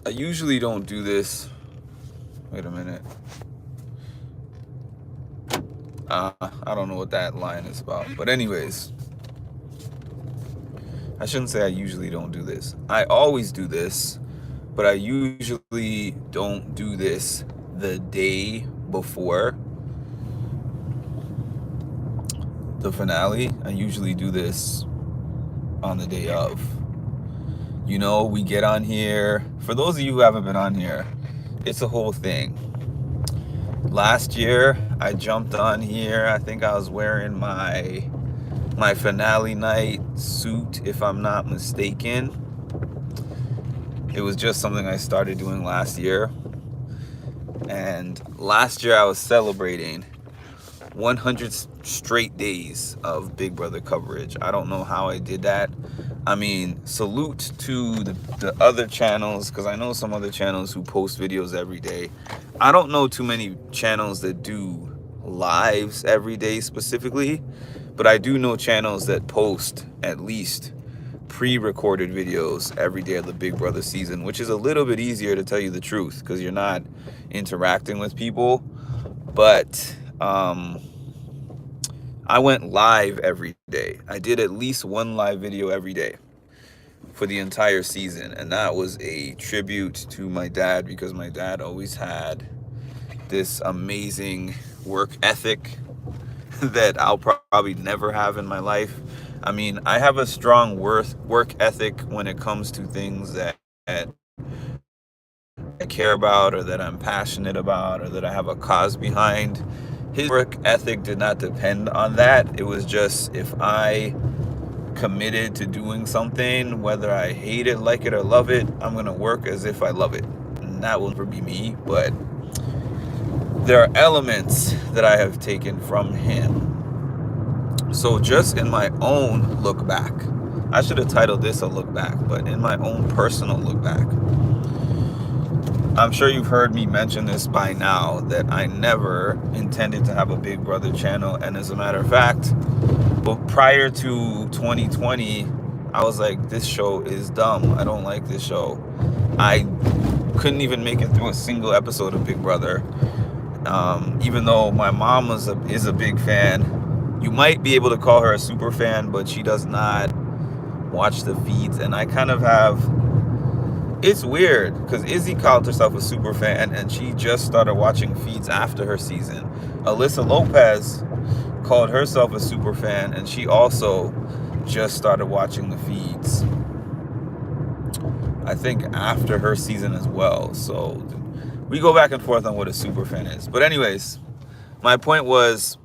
I usually don't do this. Wait a minute. I don't know what that line is about. But anyways, I shouldn't say I usually don't do this. I always do this, but I usually don't do this the day before the finale. I usually do this on the day of. We get on here. For those of you who haven't been on here, it's a whole thing. Last year, I jumped on here. I think I was wearing my finale night suit, if I'm not mistaken. It was just something I started doing last year. And last year I was celebrating 100 straight days of Big Brother coverage. I don't know how I did that. I mean, salute to the other channels, because I know some other channels who post videos every day. I don't know too many channels that do lives every day specifically, but I do know channels that post at least pre-recorded videos every day of the Big Brother season, which is a little bit easier, to tell you the truth, because you're not interacting with people. But I went live every day. I did at least one live video every day for the entire season, and that was a tribute to my dad, because my dad always had this amazing work ethic that I'll probably never have in my life. I mean, I have a strong work ethic when it comes to things that I care about, or that I'm passionate about, or that I have a cause behind. His work ethic did not depend on that. It was just, if I committed to doing something, whether I hate it, like it, or love it, I'm going to work as if I love it. And that will never be me, but there are elements that I have taken from him. So just in my own look back, I should have titled this a look back, but in my own personal look back, I'm sure you've heard me mention this by now, that I never intended to have a Big Brother channel. And as a matter of fact, but prior to 2020, I was like, this show is dumb. I don't like this show. I couldn't even make it through a single episode of Big Brother. Even though my mom is a big fan. You might be able to call her a super fan, but she does not watch the feeds. And I kind of have... It's weird, because Izzy called herself a super fan, and she just started watching feeds after her season. Alyssa Lopez called herself a super fan, and she also just started watching the feeds, I think, after her season as well. So we go back and forth on what a super fan is. But anyways, my point was,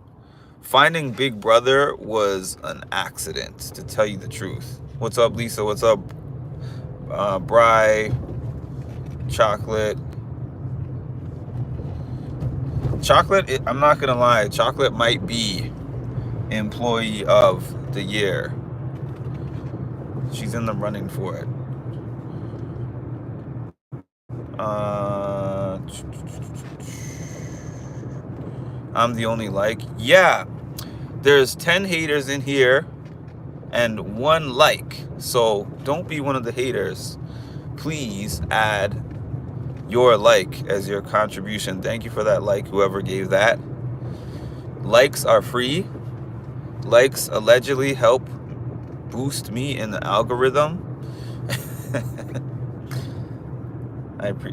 finding Big Brother was an accident, to tell you the truth. What's up, Lisa? What's up, Bry? Chocolate, I'm not gonna lie, Chocolate might be employee of the year. She's in the running for it. I'm the only like. Yeah, there's 10 haters in here and 1 like. So don't be one of the haters. Please add your like as your contribution. Thank you for that like, whoever gave that. Likes are free. Likes allegedly help boost me in the algorithm.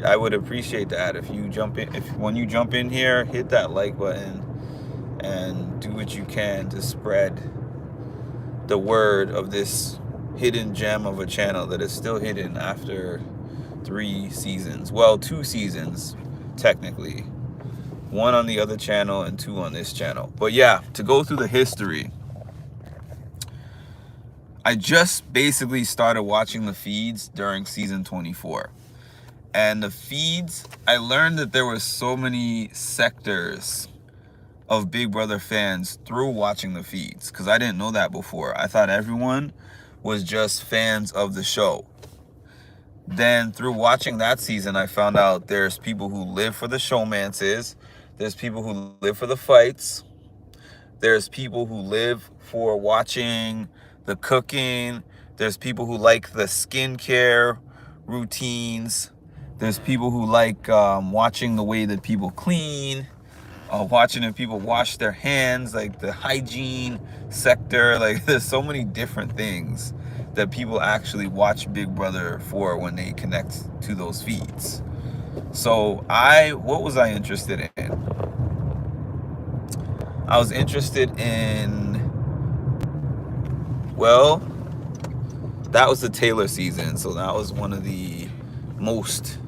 I would appreciate that if you jump in. When you jump in here, hit that like button and do what you can to spread the word of this hidden gem of a channel that is still hidden after 3 seasons. Well, 2 seasons technically. 1 on the other channel and 2 on this channel. But yeah, to go through the history, I just basically started watching the feeds during season 24. And the feeds, I learned that there were so many sectors of Big Brother fans through watching the feeds, because I didn't know that before. I thought everyone was just fans of the show. Then through watching that season, I found out there's people who live for the showmances. There's people who live for the fights. There's people who live for watching the cooking. There's people who like the skincare routines. There's people who like watching the way that people clean, watching if people wash their hands, like the hygiene sector. Like there's so many different things that people actually watch Big Brother for when they connect to those feeds. So what was I interested in? I was interested in, well, that was the Taylor season. So that was one of the most,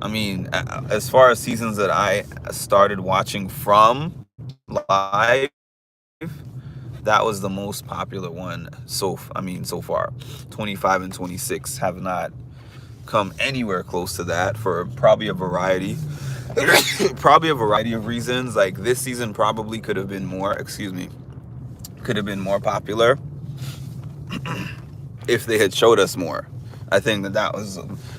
I mean, as far as seasons that I started watching from live, that was the most popular one. So far, 25 and 26 have not come anywhere close to that for probably a variety of reasons. Like this season probably could have been more popular if they had showed us more. I think that was,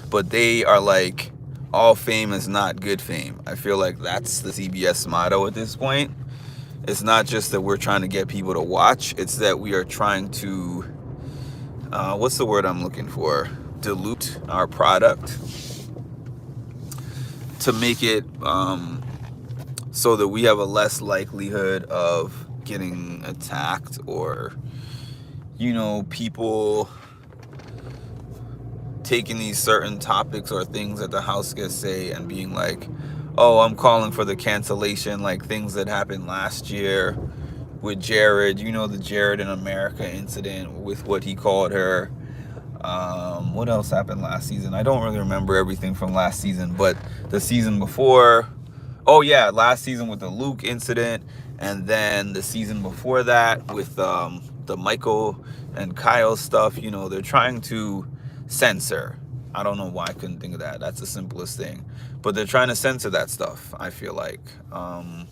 but they are like, all fame is not good fame. I feel like that's the CBS motto at this point. It's not just that we're trying to get people to watch, it's that we are trying to, what's the word I'm looking for? Dilute our product to make it so that we have a less likelihood of getting attacked, or, people taking these certain topics or things that the house gets say and being like, oh, I'm calling for the cancellation, like things that happened last year with Jared, the Jared in America incident with what he called her. What else happened last season? I don't really remember everything from last season, but the season before, last season with the Luke incident, and then the season before that with the Michael and Kyle stuff. They're trying to censor. I don't know why I couldn't think of that. That's the simplest thing. But they're trying to censor that stuff, I feel like. And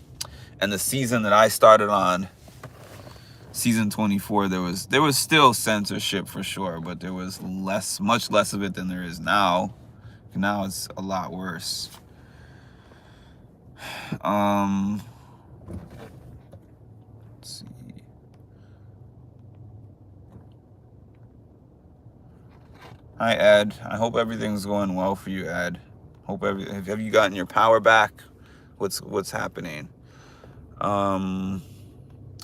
the season that I started on, season 24, there was still censorship for sure, but there was much less of it than there is now. Now it's a lot worse. Let's see. Hi, Ed. I hope everything's going well for you, Ed. Have you gotten your power back? What's happening? I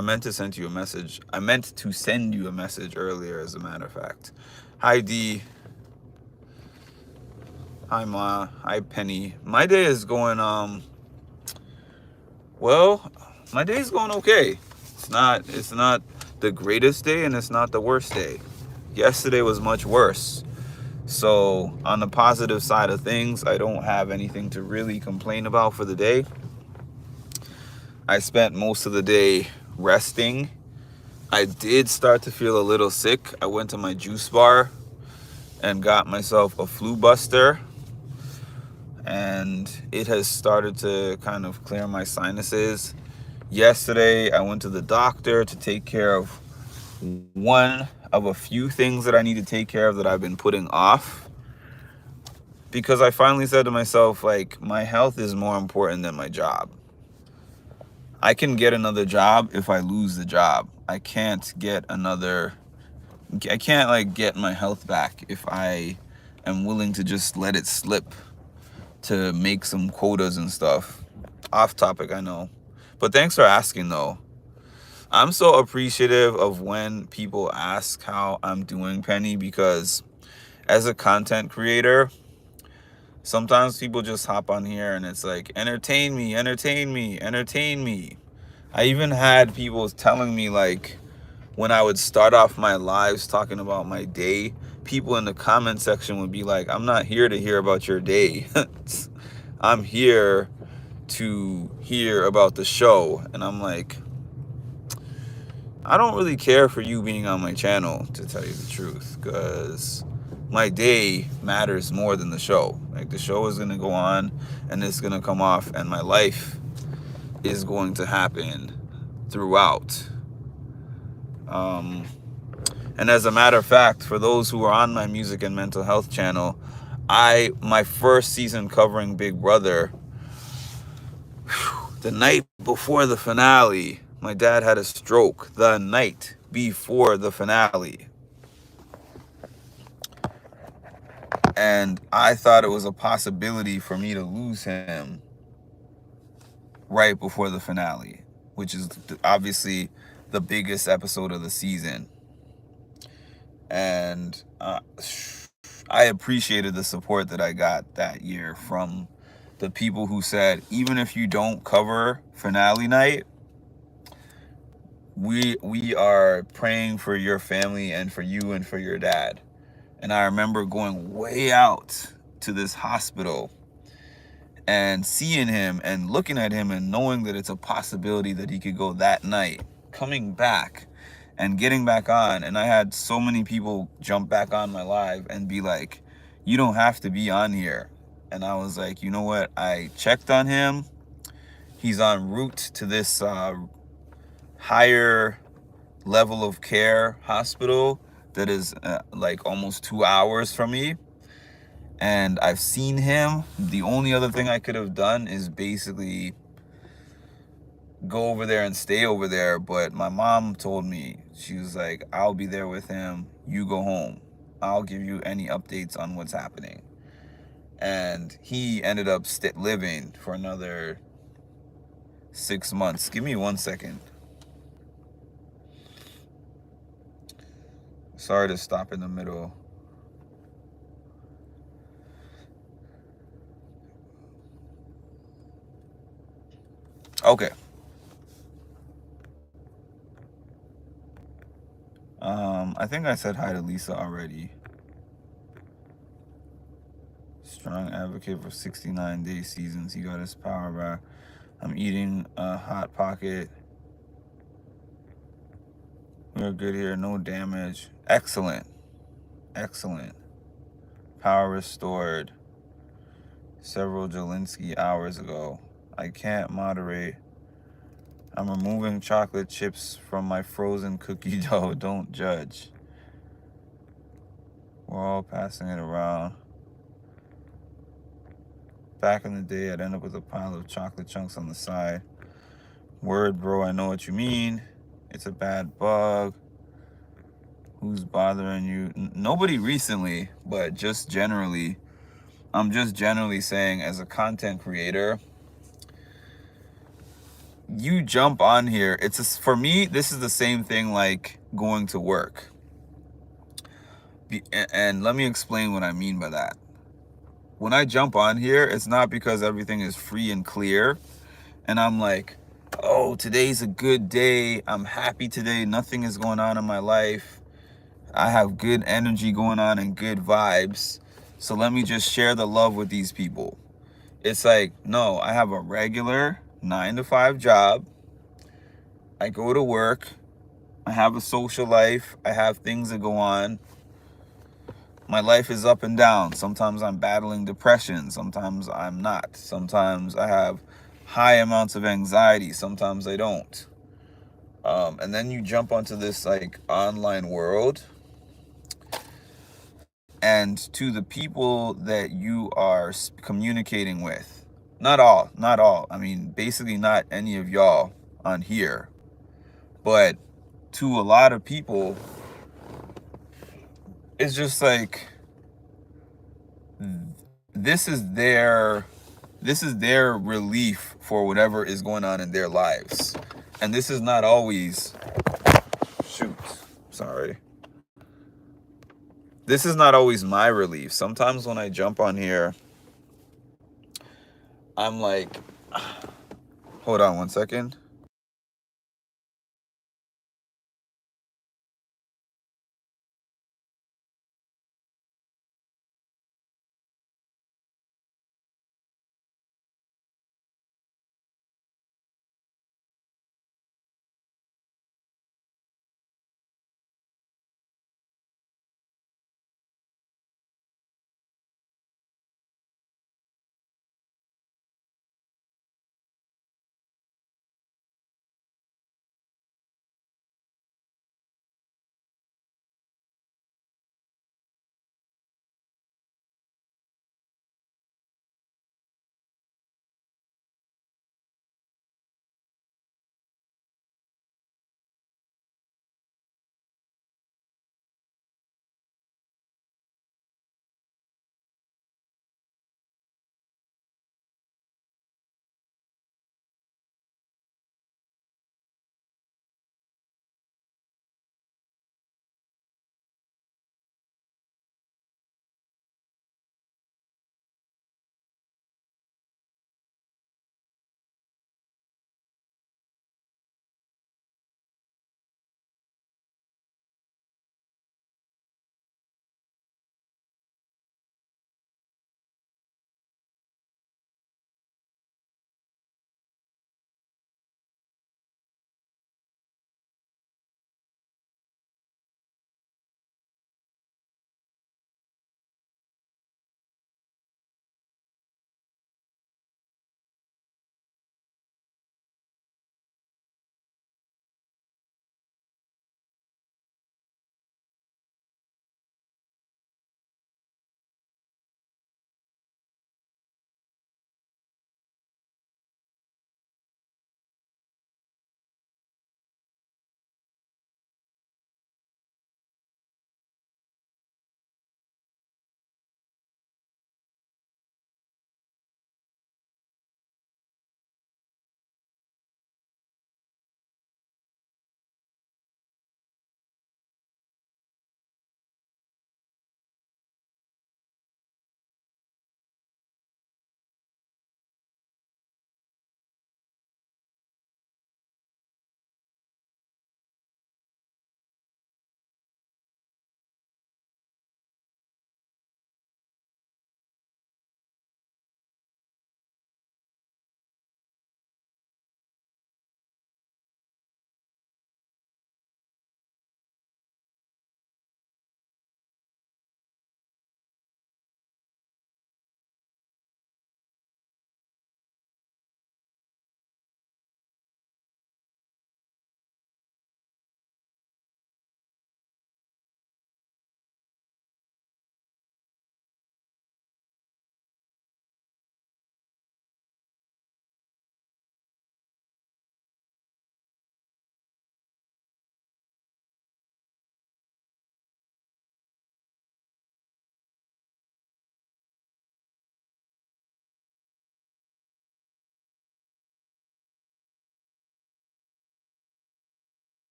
meant to send you a message. I meant to send you a message earlier, as a matter of fact. Hi, D. Hi, Ma. Hi, Penny. My day is going, my day is going okay. It's not the greatest day, and it's not the worst day. Yesterday was much worse. So on the positive side of things, I don't have anything to really complain about for the day. I spent most of the day resting. I did start to feel a little sick. I went to my juice bar and got myself a flu buster, and it has started to kind of clear my sinuses. Yesterday, I went to the doctor to take care of one of a few things that I need to take care of that I've been putting off, because I finally said to myself, like, my health is more important than my job. I can get another job if I lose the job. I can't get my health back if I am willing to just let it slip to make some quotas and stuff. Off topic, I know. But thanks for asking, though. I'm so appreciative of when people ask how I'm doing, Penny, because as a content creator, sometimes people just hop on here and it's like, entertain me. I even had people telling me, like, when I would start off my lives talking about my day, people in the comment section would be like, I'm not here to hear about your day. I'm here to hear about the show. And I'm like, I don't really care for you being on my channel, to tell you the truth, because my day matters more than the show. Like, the show is going to go on and it's going to come off, and my life is going to happen throughout. And as a matter of fact, for those who are on my music and mental health channel, my first season covering Big Brother, the night before the finale, my dad had a stroke the night before the finale. And I thought it was a possibility for me to lose him right before the finale, which is obviously the biggest episode of the season. And I appreciated the support that I got that year from the people who said, even if you don't cover finale night, we are praying for your family and for you and for your dad. And I remember going way out to this hospital and seeing him and looking at him and knowing that it's a possibility that he could go that night, coming back and getting back on. And I had so many people jump back on my live and be like, you don't have to be on here. And I was like, you know what? I checked on him. He's en route to this higher level of care hospital that is like almost 2 hours from me. And I've seen him. The only other thing I could have done is basically go over there and stay over there. But my mom told me, she was like, I'll be there with him. You go home. I'll give you any updates on what's happening. And he ended up living for another 6 months. Give me 1 second. Sorry to stop in the middle. Okay. I think I said hi to Lisa already. Strong advocate for 69-day seasons. He got his power back. I'm eating a Hot Pocket. We're good here. No damage. Excellent. Excellent. Power restored several Jelinski hours ago. I can't moderate. I'm removing chocolate chips from my frozen cookie dough. Don't judge. We're all passing it around. Back in the day, I'd end up with a pile of chocolate chunks on the side. Word, bro, I know what you mean. It's a bad bug. Who's bothering you? Nobody recently, but just generally. I'm just generally saying, as a content creator, you jump on here. For me, this is the same thing like going to work. And let me explain what I mean by that. When I jump on here, it's not because everything is free and clear and I'm like, oh, today's a good day. I'm happy today. Nothing is going on in my life. I have good energy going on and good vibes. So let me just share the love with these people. It's like, no, I have a regular 9-to-5 job. I go to work. I have a social life. I have things that go on. My life is up and down. Sometimes I'm battling depression. Sometimes I'm not. Sometimes I have high amounts of anxiety. Sometimes I don't. And then you jump onto this like online world, and to the people that you are communicating with, not all, I mean, basically not any of y'all on here, but to a lot of people, it's just like, this is their relief for whatever is going on in their lives. And this is not always, sorry. This is not always my relief. Sometimes when I jump on here, I'm like, hold on 1 second.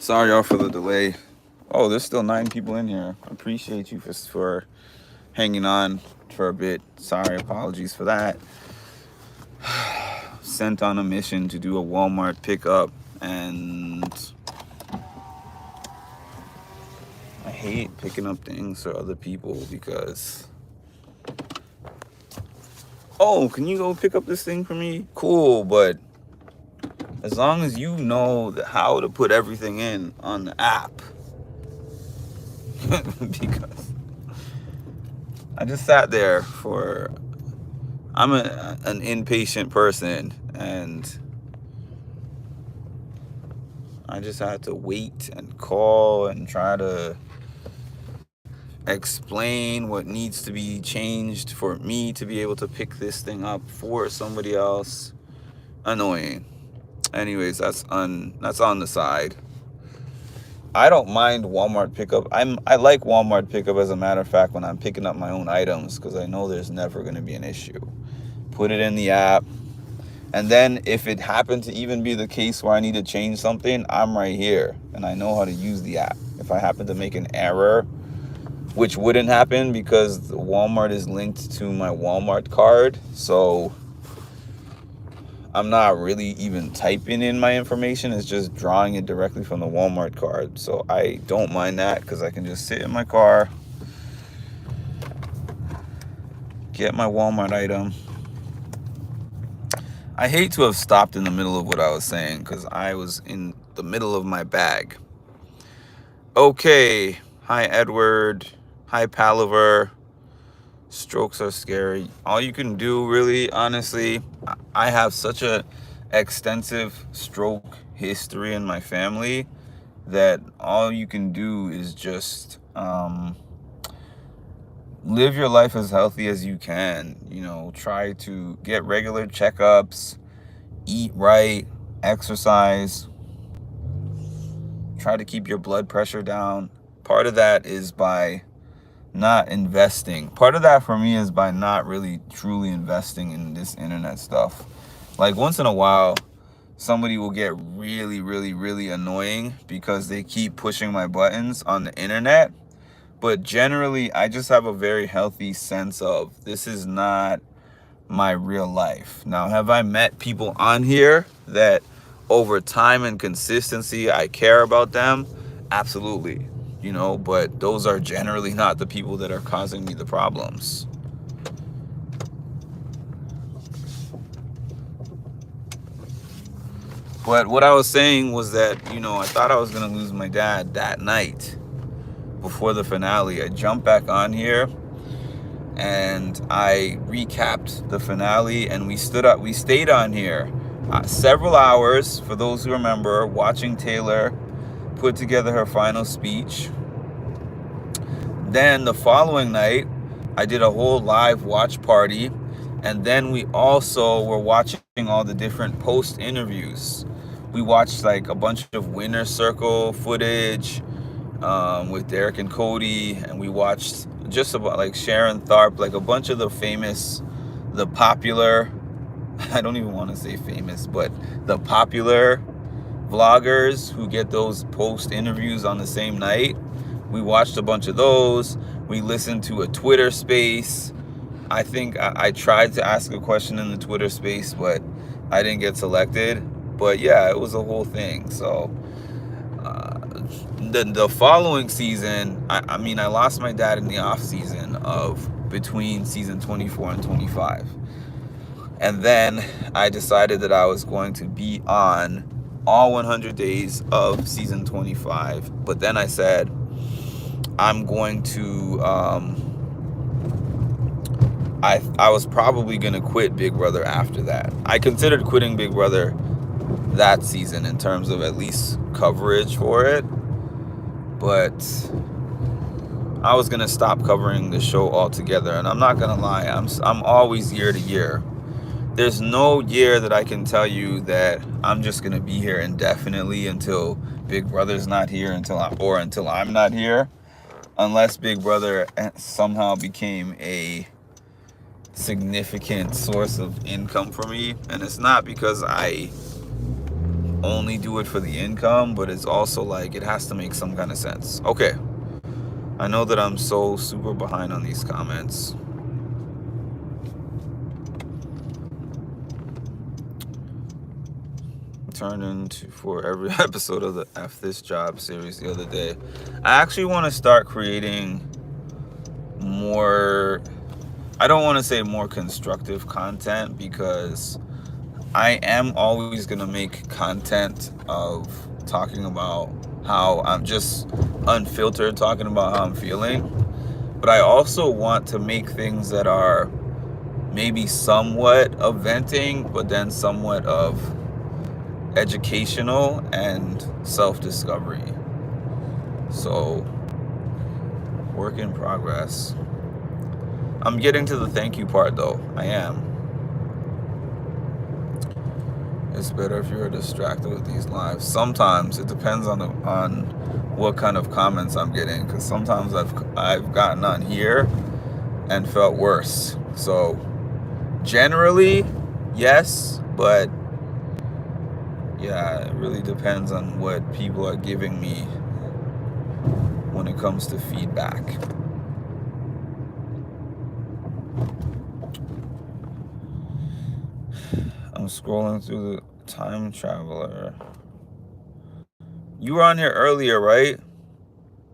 Sorry y'all for the delay. Oh, there's still 9 people in here. I appreciate you for hanging on for a bit. Sorry, apologies for that. Sent on a mission to do a Walmart pickup, and I hate picking up things for other people because, oh, can you go pick up this thing for me? Cool, but as long as you know how to put everything in on the app. Because I just sat there for, I'm an impatient person, and I just had to wait and call and try to explain what needs to be changed for me to be able to pick this thing up for somebody else. Annoying. Anyways, that's on the side. I don't mind Walmart pickup. I like Walmart pickup, as a matter of fact, when I'm picking up my own items, because I know there's never going to be an issue. Put it in the app, and then if it happened to even be the case where I need to change something, I'm right here and I know how to use the app. If I happen to make an error, which wouldn't happen because Walmart is linked to my Walmart card, so I'm not really even typing in my information. It's just drawing it directly from the Walmart card. So I don't mind that, because I can just sit in my car, get my Walmart item. I hate to have stopped in the middle of what I was saying, because I was in the middle of my bag. Okay. Hi, Edward. Hi, Palaver. Strokes are scary. All you can do, really, honestly, I have such a extensive stroke history in my family that all you can do is just live your life as healthy as you can. You know, try to get regular checkups, eat right, exercise, try to keep your blood pressure down. Part of that is by not investing. Part of that for me is by not really truly investing in this internet stuff. Like, once in a while, somebody will get really, really, really annoying because they keep pushing my buttons on the internet. But generally, I just have a very healthy sense of, this is not my real life. Now, have I met people on here that over time and consistency, I care about them? Absolutely. You know, but those are generally not the people that are causing me the problems. But what I was saying was that, you know, I thought I was going to lose my dad that night before the finale. I jumped back on here and I recapped the finale, and we stayed on here several hours, for those who remember, watching Taylor put together her final speech. Then the following night, I did a whole live watch party, and then we also were watching all the different post interviews. We watched like a bunch of Winner Circle footage with Derek and Cody, and we watched just about like Sharon Tharp, like a bunch of the popular, I don't even want to say famous, but the popular vloggers who get those post interviews on the same night. We watched a bunch of those. We listened to a Twitter space. I think I tried to ask a question in the Twitter space, but I didn't get selected. But yeah, it was a whole thing. So the following season, I mean, I lost my dad in the off season of between season 24 and 25. And then I decided that I was going to be on all 100 days of season 25. But then I said, I'm going to, I was probably going to quit Big Brother after that. I considered quitting Big Brother that season in terms of at least coverage for it. But I was going to stop covering the show altogether. And I'm not going to lie, I'm always year to year. There's no year that I can tell you that I'm just going to be here indefinitely until Big Brother's not here, until I'm not here. Unless Big Brother somehow became a significant source of income for me. And it's not because I only do it for the income, but it's also like it has to make some kind of sense. Okay, I know that I'm so super behind on these comments. Turned into for every episode of the F This Job series the other day. I actually want to start creating more, I don't want to say more constructive content, because I am always going to make content of talking about how I'm just unfiltered, talking about how I'm feeling. But I also want to make things that are maybe somewhat of venting, but then somewhat of educational and self-discovery. So, work in progress. I'm getting to the thank you part though. I am. It's better if you're distracted with these lives. Sometimes it depends on what kind of comments I'm getting, because sometimes I've gotten on here and felt worse. So generally, yes, but yeah, it really depends on what people are giving me when it comes to feedback. I'm scrolling through the Time Traveler. You were on here earlier, right?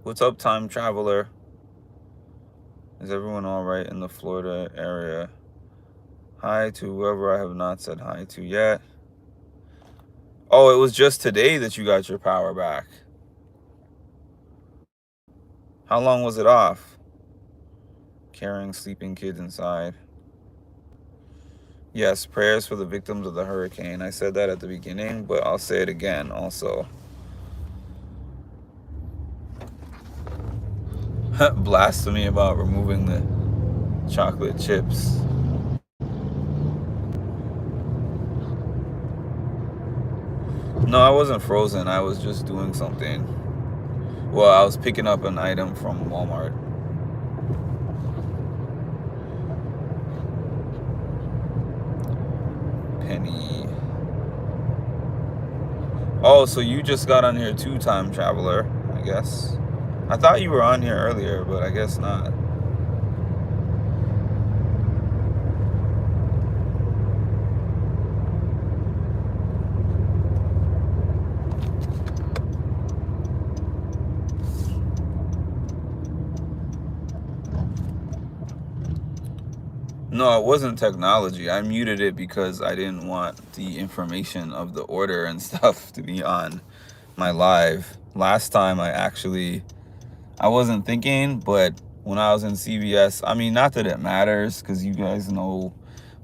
What's up, Time Traveler? Is everyone all right in the Florida area? Hi to whoever I have not said hi to yet. Oh, it was just today that you got your power back. How long was it off? Carrying sleeping kids inside. Yes, prayers for the victims of the hurricane. I said that at the beginning, but I'll say it again also. Blasphemy about removing the chocolate chips. No, I wasn't frozen. I was just doing something. Well, I was picking up an item from Walmart. Penny. Oh, so you just got on here too, Time Traveler, I guess. I thought you were on here earlier, but I guess not. No, it wasn't technology. I muted it because I didn't want the information of the order and stuff to be on my live. Last time I wasn't thinking, but when I was in CVS, I mean, not that it matters, because you guys know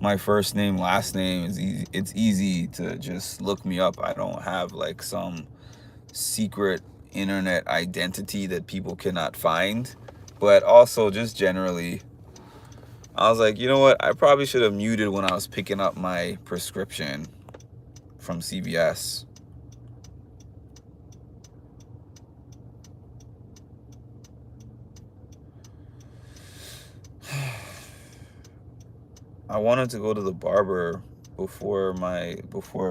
my first name, last name is easy. It's easy to just look me up. I don't have like some secret internet identity that people cannot find. But also just generally, I was like, you know what? I probably should have muted when I was picking up my prescription from CVS. I wanted to go to the barber before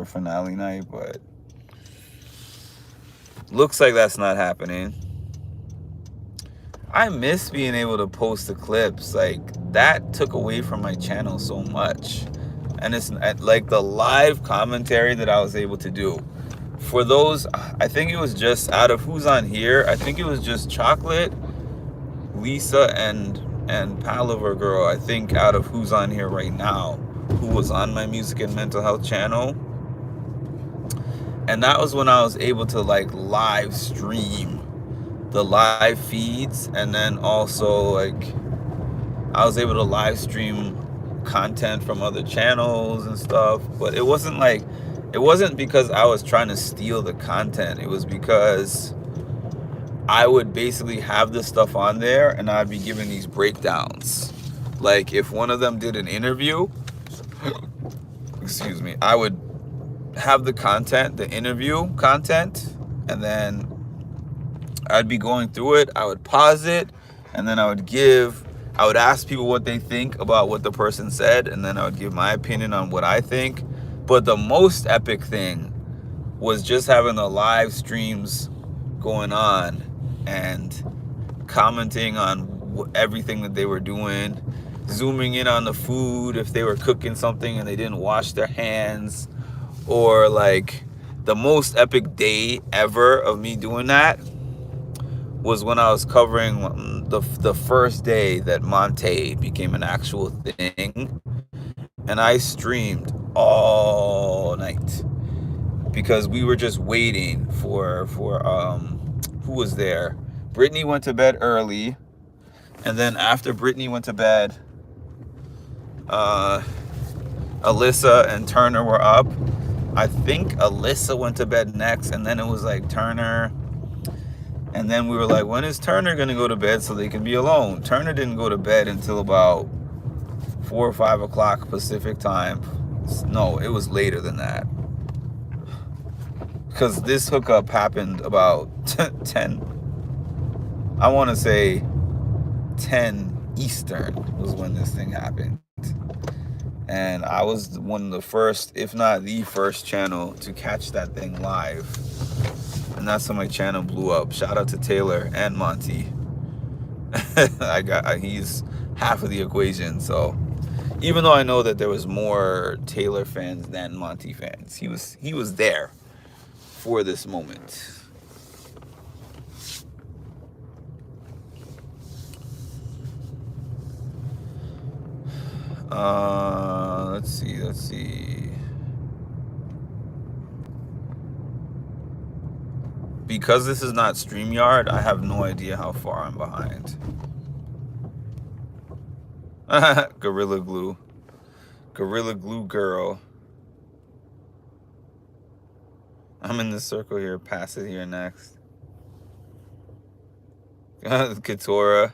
finale night, but looks like that's not happening. I miss being able to post the clips. Like, that took away from my channel so much. And it's like the live commentary that I was able to do. For those, I think it was just out of who's on here, I think it was just Chocolate, Lisa, and Palaver Girl, I think, out of who's on here right now, who was on my music and mental health channel. And that was when I was able to like live stream the live feeds, and then also like I was able to live stream content from other channels and stuff. But it wasn't because I was trying to steal the content. It was because I would basically have this stuff on there and I'd be giving these breakdowns. Like if one of them did an interview, excuse me, I would have the content, the interview content, and then I'd be going through it. I would pause it, and then I would ask people what they think about what the person said, and then I would give my opinion on what I think. But the most epic thing was just having the live streams going on and commenting on everything that they were doing, zooming in on the food if they were cooking something and they didn't wash their hands, or like the most epic day ever of me doing that was when I was covering the first day that Monte became an actual thing, and I streamed all night because we were just waiting for who was there. Brittany went to bed early, and then after Brittany went to bed, Alyssa and Turner were up. I think Alyssa went to bed next, and then it was like Turner. And then we were like, when is Turner going to go to bed so they can be alone? Turner didn't go to bed until about 4 or 5 o'clock Pacific time. No, it was later than that. Because this hookup happened about 10, I want to say 10 Eastern was when this thing happened. And I was one of the first, if not the first channel to catch that thing live. And that's when my channel blew up. Shout out to Taylor and Monty. He's half of the equation. So even though I know that there was more Taylor fans than Monty fans, he was there for this moment. Let's see. Because this is not StreamYard, I have no idea how far I'm behind. Gorilla Glue. Gorilla Glue girl. I'm in the circle here. Pass it here next. Katora.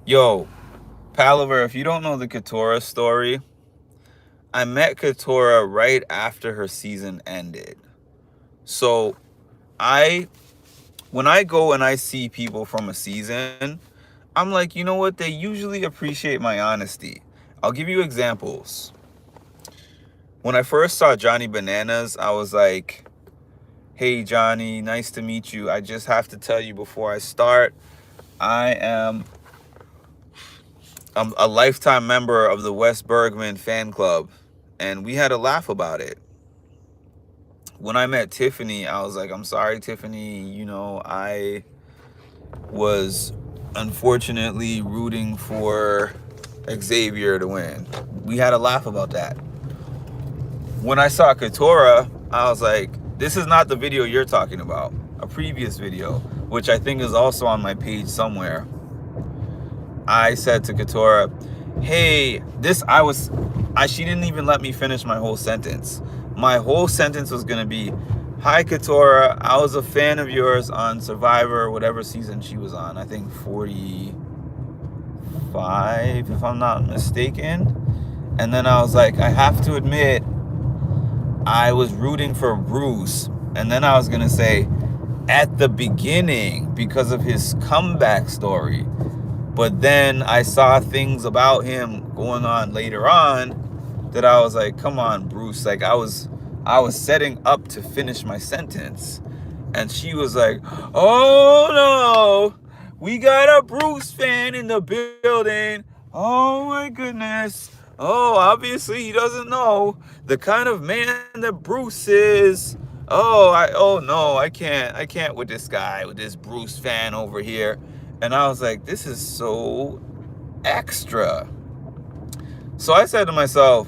Yo, Palaver, if you don't know the Katora story, I met Katora right after her season ended. So when I go and I see people from a season, I'm like, you know what? They usually appreciate my honesty. I'll give you examples. When I first saw Johnny Bananas, I was like, hey, Johnny, nice to meet you. I just have to tell you before I start, I'm a lifetime member of the Wes Bergman fan club. And we had a laugh about it. When I met Tiffany, I was like, I'm sorry, Tiffany, you know, I was unfortunately rooting for Xavier to win. We had a laugh about that. When I saw Katora, I was like, this is not the video you're talking about. A previous video, which I think is also on my page somewhere. I said to Katora, hey, she didn't even let me finish my whole sentence. My whole sentence was going to be, hi, Katora, I was a fan of yours on Survivor, whatever season she was on. I think 45, if I'm not mistaken. And then I was like, I have to admit, I was rooting for Bruce. And then I was going to say, at the beginning, because of his comeback story. But then I saw things about him going on later on that I was like, come on, Bruce. Like I was setting up to finish my sentence. And she was like, oh no, we got a Bruce fan in the building. Oh my goodness. Oh, obviously he doesn't know the kind of man that Bruce is. Oh no, I can't with this guy, with this Bruce fan over here. And I was like, this is so extra. So I said to myself,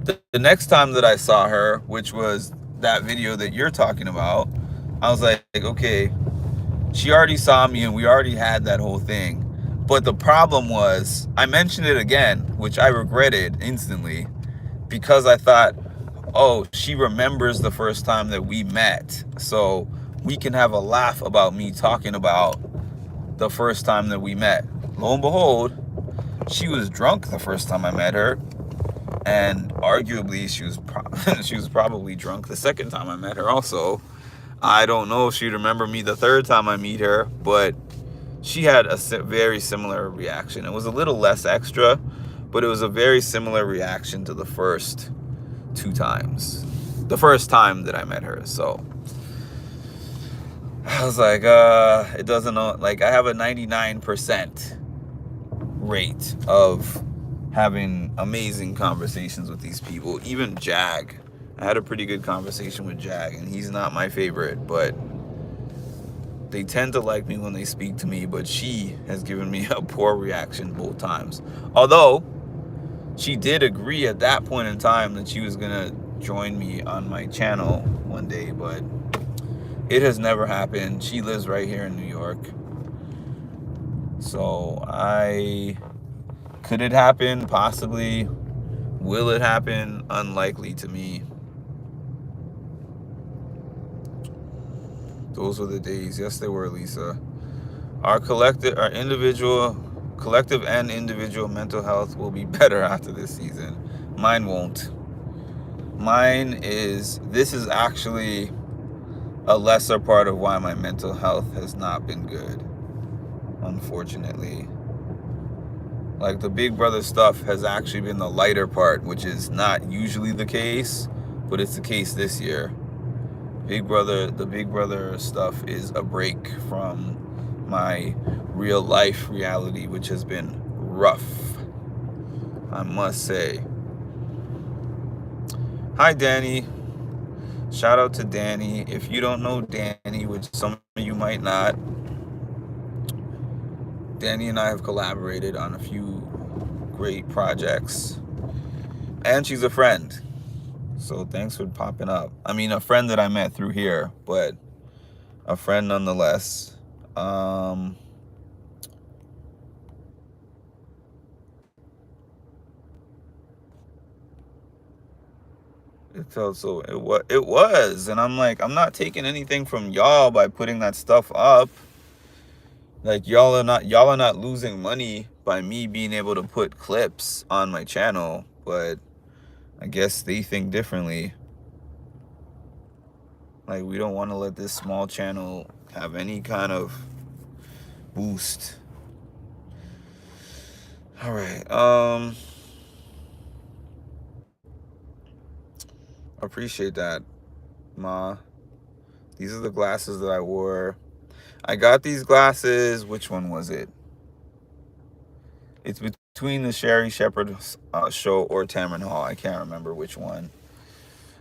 the next time that I saw her, which was that video that you're talking about, I was like, okay, she already saw me and we already had that whole thing. But the problem was, I mentioned it again, which I regretted instantly, because I thought, oh, she remembers the first time that we met. So we can have a laugh about me talking about the first time that we met. Lo and behold, she was drunk the first time I met her. And arguably, she was probably drunk the second time I met her also. I don't know if she'd remember me the third time I meet her, but she had a very similar reaction. It was a little less extra, but it was a very similar reaction to the first 2 times. the first time that I met her. So I was like, it doesn't know. Like, I have a 99% rate of having amazing conversations with these people. Even Jag, I had a pretty good conversation with Jag, and he's not my favorite, but they tend to like me when they speak to me. But she has given me a poor reaction both times. Although she did agree at that point in time that she was gonna join me on my channel one day, but it has never happened. She lives right here in New York. So could it happen? Possibly. Will it happen? Unlikely to me. Those were the days. Yes, they were, Lisa. Our collective and individual mental health will be better after this season. Mine won't. This is actually a lesser part of why my mental health has not been good, unfortunately. Like, the Big Brother stuff has actually been the lighter part, which is not usually the case, but it's the case this year. The Big Brother stuff is a break from my real life reality, which has been rough, I must say. Hi, Danny. Shout out to Danny. If you don't know Danny, which some of you might not, Danny and I have collaborated on a few great projects, and she's a friend. So thanks for popping up. I mean, a friend that I met through here, but a friend nonetheless. It was, and I'm like, I'm not taking anything from y'all by putting that stuff up. Like, y'all are not losing money by me being able to put clips on my channel, but I guess they think differently. Like, we don't want to let this small channel have any kind of boost. All right. Appreciate that, Ma. These are the glasses that I wore. I got these glasses. Which one was it? It's between the Sherri Shepherd show or Tamron Hall. I can't remember which one.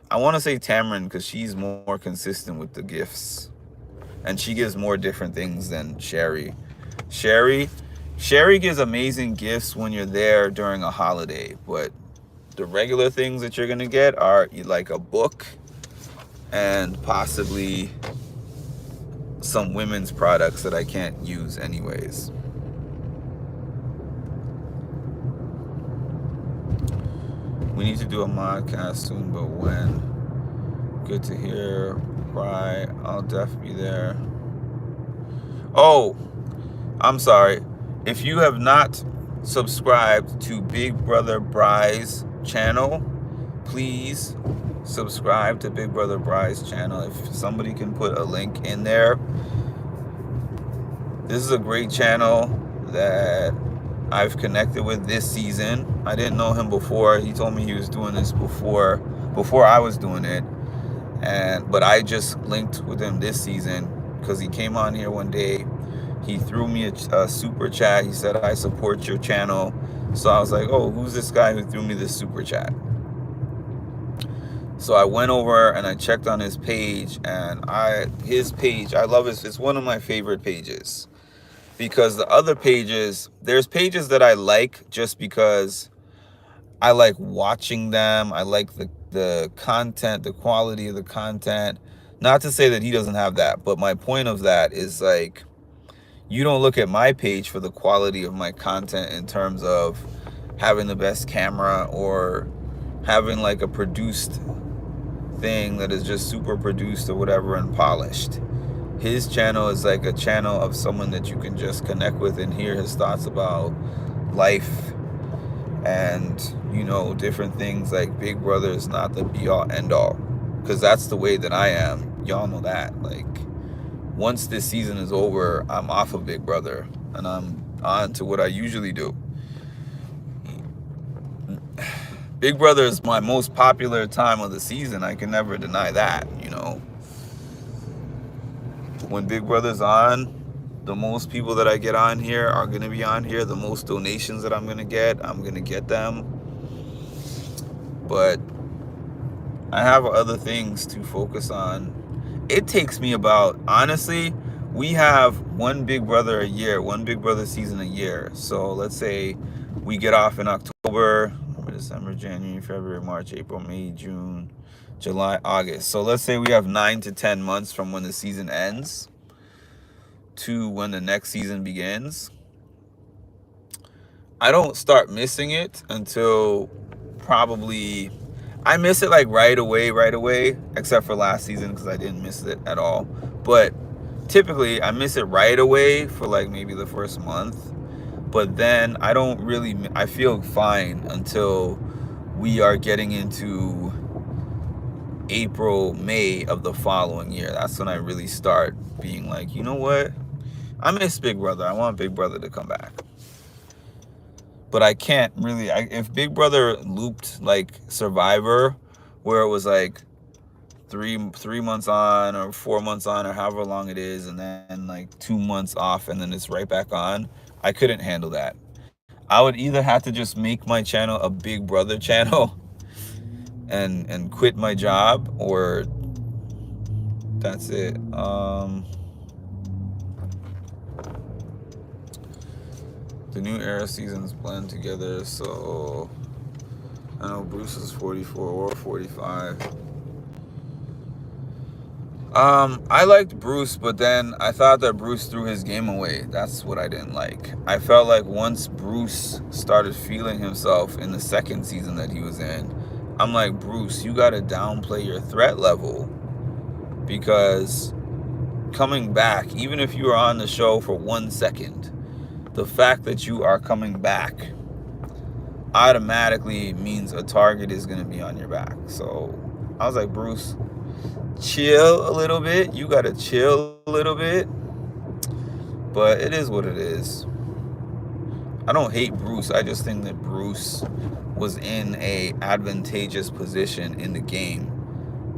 I want to say Tamron because she's more consistent with the gifts. And she gives more different things than Sherri. Sherri gives amazing gifts when you're there during a holiday. But the regular things that you're going to get are like a book and possibly some women's products that I can't use anyways. We need to do a modcast soon, but when? Good to hear. Bri, I'll definitely be there. Oh, I'm sorry. If you have not subscribed to Big Brother Bri's channel, please subscribe to Big Brother Bri's channel. If somebody can put a link in there. This is a great channel that I've connected with this season. I didn't know him before. He told me he was doing this before I was doing it. But I just linked with him this season because he came on here one day. He threw me a super chat. He said, I support your channel. So I was like, oh, who's this guy who threw me this super chat? So I went over and I checked on his page, and his page, I love it. It's one of my favorite pages. Because the other pages, there's pages that I like just because I like watching them. I like the content, the quality of the content. Not to say that he doesn't have that, but my point of that is, like, you don't look at my page for the quality of my content in terms of having the best camera or having like a produced thing that is just super produced or whatever and polished. His channel is like a channel of someone that you can just connect with and hear his thoughts about life and, you know, different things. Like, Big Brother is not the be-all, end-all, because that's the way that I am. Y'all know that. Like, once this season is over, I'm off of Big Brother and I'm on to what I usually do. Big Brother is my most popular time of the season. I can never deny that, you know. When Big Brother's on, the most people that I get on here are going to be on here. The most donations that I'm going to get them. But I have other things to focus on. It takes me about, honestly, we have one Big Brother a year, one Big Brother season a year. So let's say we get off in October, December, January, February, March, April, May, June, July, August. So let's say we have 9 to 10 months from when the season ends to when the next season begins. I don't start missing it until probably, I miss it like right away, except for last season because I didn't miss it at all. But typically I miss it right away for like maybe the first month. But then I feel fine until we are getting into April, May of the following year. That's when I really start being like, you know what? I miss Big Brother. I want Big Brother to come back. But I can't really, if Big Brother looped like Survivor, where it was like three months on or 4 months on or however long it is, and then like 2 months off and then it's right back on, I couldn't handle that. I would either have to just make my channel a Big Brother channel and quit my job, or that's it. The new era seasons blend together, so I know Bruce is 44 or 45. I liked Bruce, but then I thought that Bruce threw his game away. That's what I didn't like. I felt like once Bruce started feeling himself in the second season that he was in, I'm like, Bruce, you gotta downplay your threat level, because coming back, even if you are on the show for 1 second, the fact that you are coming back automatically means a target is going to be on your back. So I was like, Bruce, chill a little bit. You got to chill a little bit. But it is what it is. I don't hate Bruce. I just think that Bruce was in a advantageous position in the game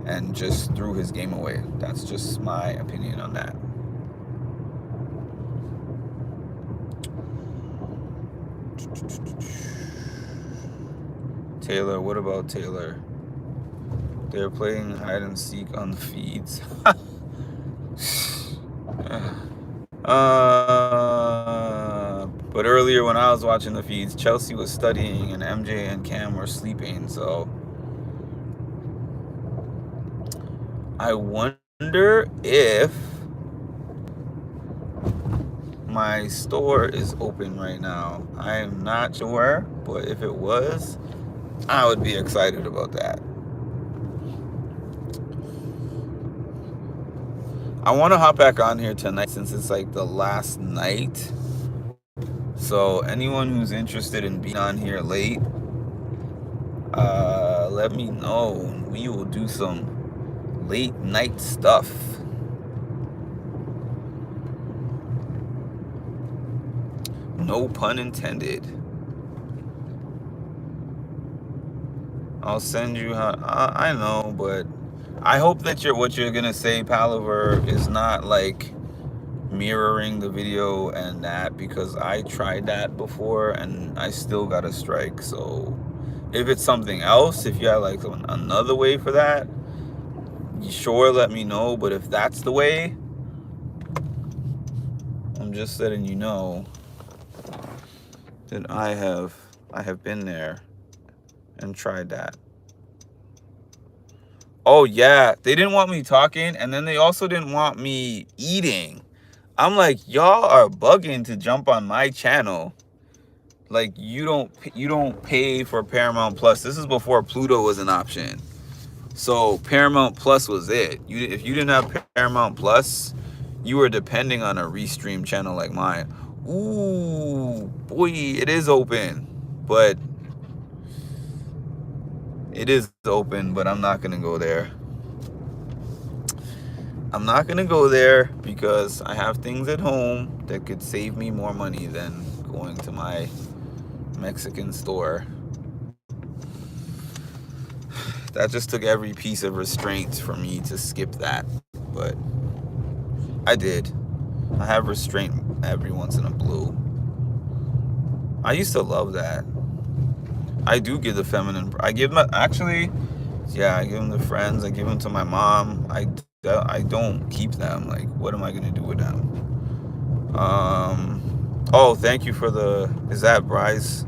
and just threw his game away. That's just my opinion on that. Taylor, what about Taylor? They're playing hide and seek on the feeds. But earlier when I was watching the feeds, Chelsea was studying and MJ and Cam were sleeping. So I wonder if my store is open right now. I am not sure, but if it was, I would be excited about that. I want to hop back on here tonight since it's like the last night. So anyone who's interested in being on here late, let me know. We will do some late night stuff. No pun intended. I'll send you how. I know, but I hope that what you're gonna say, Palaver, is not like mirroring the video and that, because I tried that before and I still got a strike. So if it's something else, if you have like another way for that, sure, let me know. But if that's the way, I'm just letting you know that I have been there and tried that. Oh yeah, they didn't want me talking, and then they also didn't want me eating. I'm like, y'all are bugging to jump on my channel. Like, you don't pay for Paramount Plus. This is before Pluto was an option. So Paramount Plus was it. If you didn't have Paramount Plus, you were depending on a restream channel like mine. Ooh, boy, it is open. But it is open, but I'm not going to go there. I'm not going to go there because I have things at home that could save me more money than going to my Mexican store. That just took every piece of restraint for me to skip that. But I did. I have restraint every once in a blue. I used to love that. I do give the feminine. I give them actually. Yeah, I give them to friends. I give them to my mom. I don't keep them. Like, what am I gonna do with them? Oh, thank you for the. Is that Bryce?